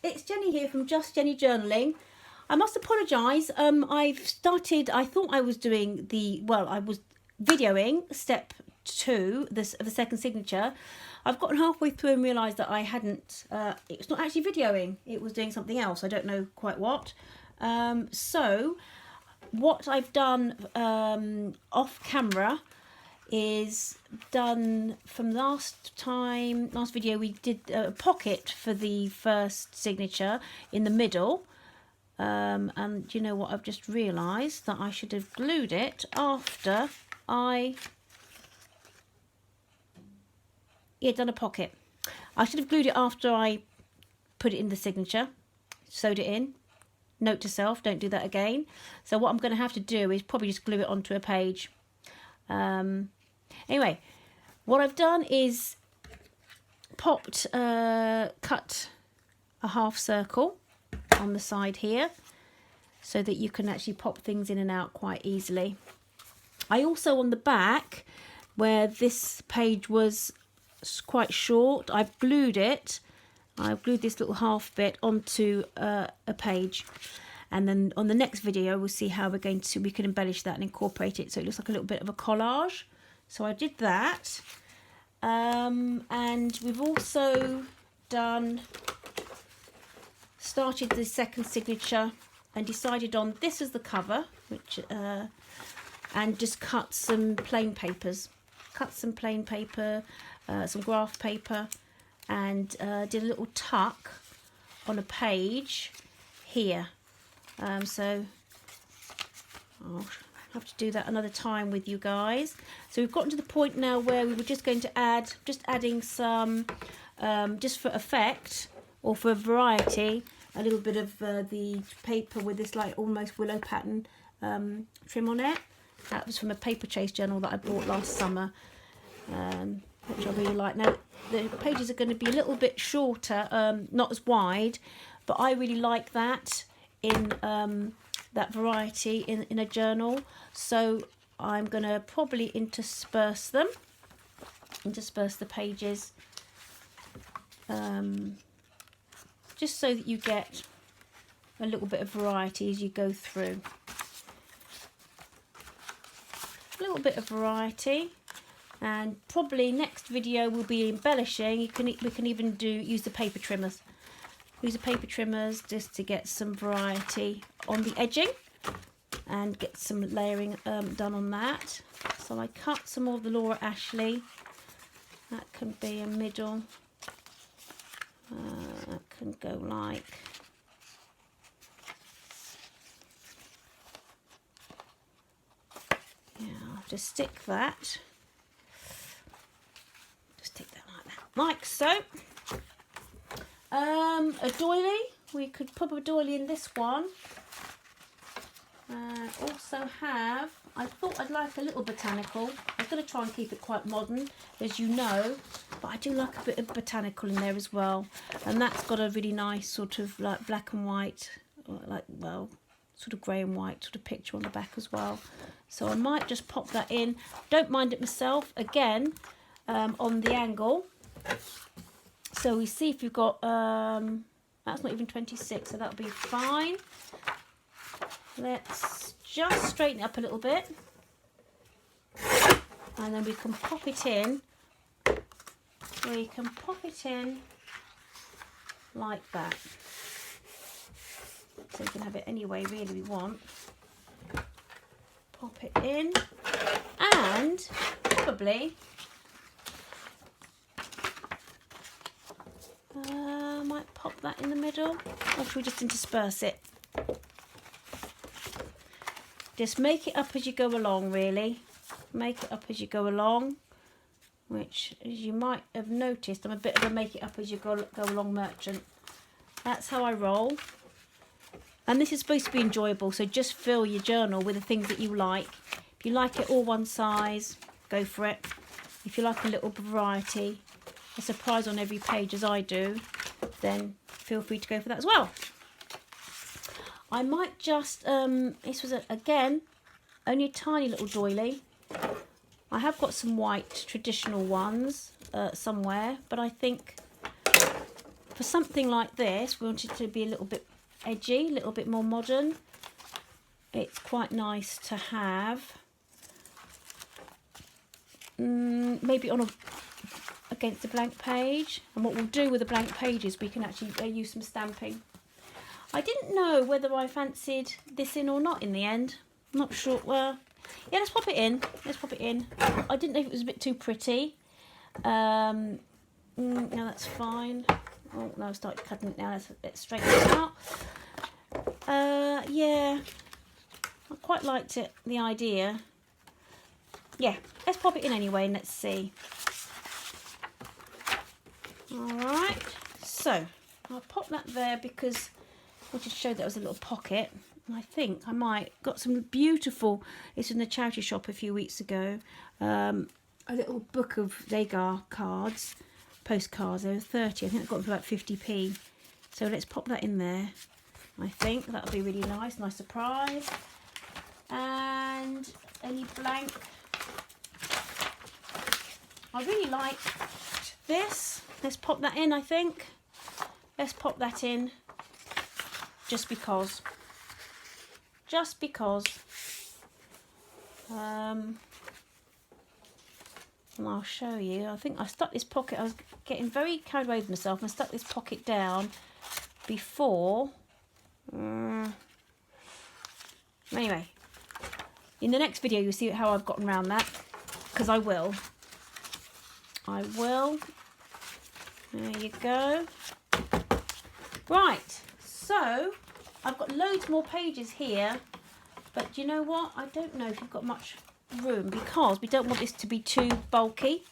it's Jenny here from Just Jenny Journaling. I must apologise. I've started, I thought I was doing I was videoing step 2 of the second signature. I've gotten halfway through and realised that I hadn't, it was not actually videoing, it was doing something else. I don't know quite what. So what I've done off camera is done from last video we did a pocket for the first signature in the middle, and you know what, I've just realised that I should have glued it after I done a pocket. I should have glued it after I put it in the signature, sewed it in. Note to self, don't do that again. So what I'm going to have to do is probably just glue it onto a page. Anyway, what I've done is cut a half circle on the side here so that you can actually pop things in and out quite easily. I also, on the back where this page was quite short, I've glued this little half bit onto a page, and then on the next video we'll see how we can embellish that and incorporate it so it looks like a little bit of a collage. So I did that, and we've also started the second signature and decided on this as the cover, which and just cut some plain papers, some graph paper, and did a little tuck on a page here. So I'll have to do that another time with you guys. So we've gotten to the point now where we were just going to adding some, just for effect or for variety, a little bit of the paper with this like almost willow pattern trim on it. That was from a paper chase journal that I bought last summer, which I really like. Now the pages are going to be a little bit shorter, not as wide, but I really like that in that variety in a journal. So I'm going to probably intersperse the pages, just so that you get a little bit of variety as you go through. A little bit of variety, and probably next video will be embellishing. We can even use the paper trimmers. Use the paper trimmers just to get some variety on the edging and get some layering done on that. So I cut some more of the Laura Ashley. That can be a middle. That can go like I'll just stick that. Just stick that like so. A doily, we could put a doily in this one. Also have, I thought I'd like a little botanical. I was going to try and keep it quite modern, as you know, but I do like a bit of botanical in there as well. And that's got a really nice sort of like black and white, or like, well, sort of grey and white sort of picture on the back as well. So I might just pop that in. Don't mind it myself, again, on the angle. So we see if you've got, that's not even 26, so that'll be fine. Let's just straighten it up a little bit. And then we can pop it in. We can pop it in like that. So you can have it any way really we want. Pop it in. And probably might pop that in the middle, or should we just intersperse it? Just make it up as you go along, really. Make it up as you go along, which, as you might have noticed, I'm a bit of a make it up as you go along merchant. That's how I roll. And this is supposed to be enjoyable, so just fill your journal with the things that you like. If you like it all one size, go for it. If you like a little variety, a surprise on every page as I do, then feel free to go for that as well. I might just, this was again, only a tiny little doily. I have got some white traditional ones somewhere, but I think for something like this, we want it to be a little bit edgy, a little bit more modern. It's quite nice to have. Maybe on against a blank page. And what we'll do with the blank page is we can actually use some stamping. I didn't know whether I fancied this in or not in the end. I'm not sure. Well, yeah, let's pop it in. Let's pop it in. I didn't know if it was a bit too pretty. No, that's fine. Oh no, I started cutting it now. Let's straighten it out. Yeah, I quite liked it, the idea. Yeah, let's pop it in anyway and let's see. Alright, so I'll pop that there because I wanted to show that there was a little pocket. And I think I might got some beautiful, it's in the charity shop a few weeks ago, a little book of aaaggghhhh cards, postcards. They were 30, I think I got them for about 50p. So let's pop that in there. I think that'll be really nice surprise. And any blank. I really like this. Let's pop that in, I think. Let's pop that in just because. Just because. And I'll show you. I think I stuck this pocket. I was getting very carried away with myself and I stuck this pocket down before. Anyway, in the next video you'll see how I've gotten around that, because I will. There you go. Right, so I've got loads more pages here, but you know what? I don't know if you've got much room because we don't want this to be too bulky.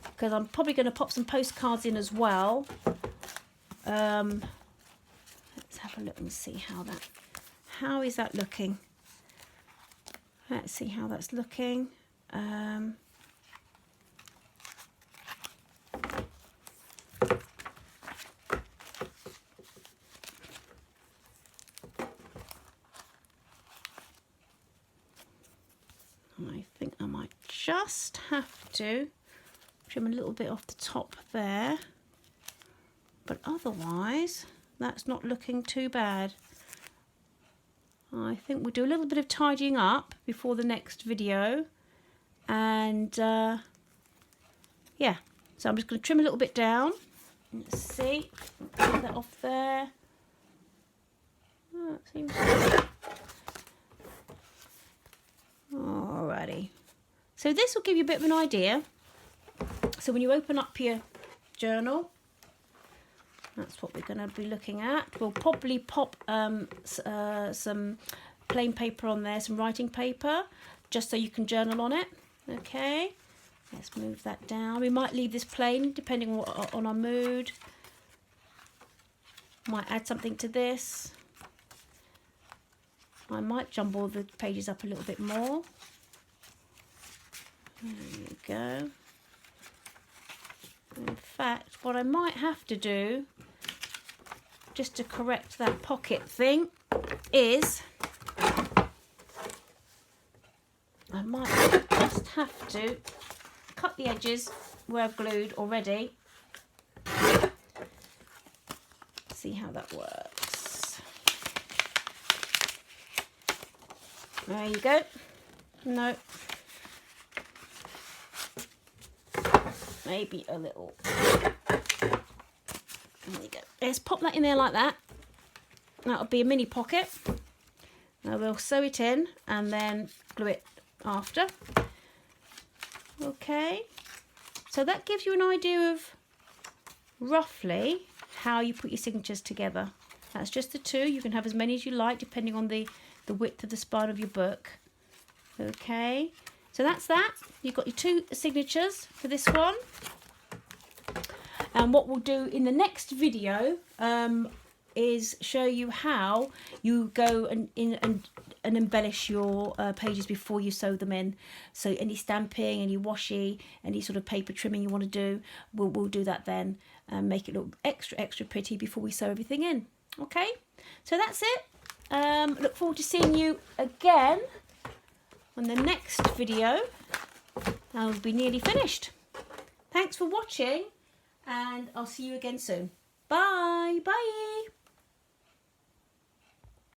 Because I'm probably going to pop some postcards in as well. Let's have a look and see how is that looking? Let's see how that's looking. I think I might just have to trim a little bit off the top there, but otherwise that's not looking too bad. I think we'll do a little bit of tidying up before the next video, and yeah, so I'm just going to trim a little bit down. Let's see, get that off there. Oh, it seems alrighty. So this will give you a bit of an idea. So when you open up your journal, that's what we're going to be looking at. We'll probably pop some plain paper on there, some writing paper, just so you can journal on it. Okay, let's move that down. We might leave this plain depending on our mood. Might add something to this. I might jumble the pages up a little bit more. There you go. In fact, what I might have to do, just to correct that pocket thing, is I might just have to cut the edges where I've glued already. See how that works. There you go. No. Maybe a little. There you go. Let's pop that in there like that. That'll be a mini pocket. Now we'll sew it in and then glue it after. Okay. So that gives you an idea of roughly how you put your signatures together. That's just the two. You can have as many as you like depending on the width of the spine of your book. Okay. So that's that. You've got your two signatures for this one. And what we'll do in the next video is show you how you go and embellish your pages before you sew them in. So any stamping, any washi, any sort of paper trimming you want to do, we'll do that then and make it look extra pretty before we sew everything in. Okay, so that's it. Look forward to seeing you again on the next video. I'll be nearly finished. Thanks for watching, and I'll see you again soon. Bye. Bye.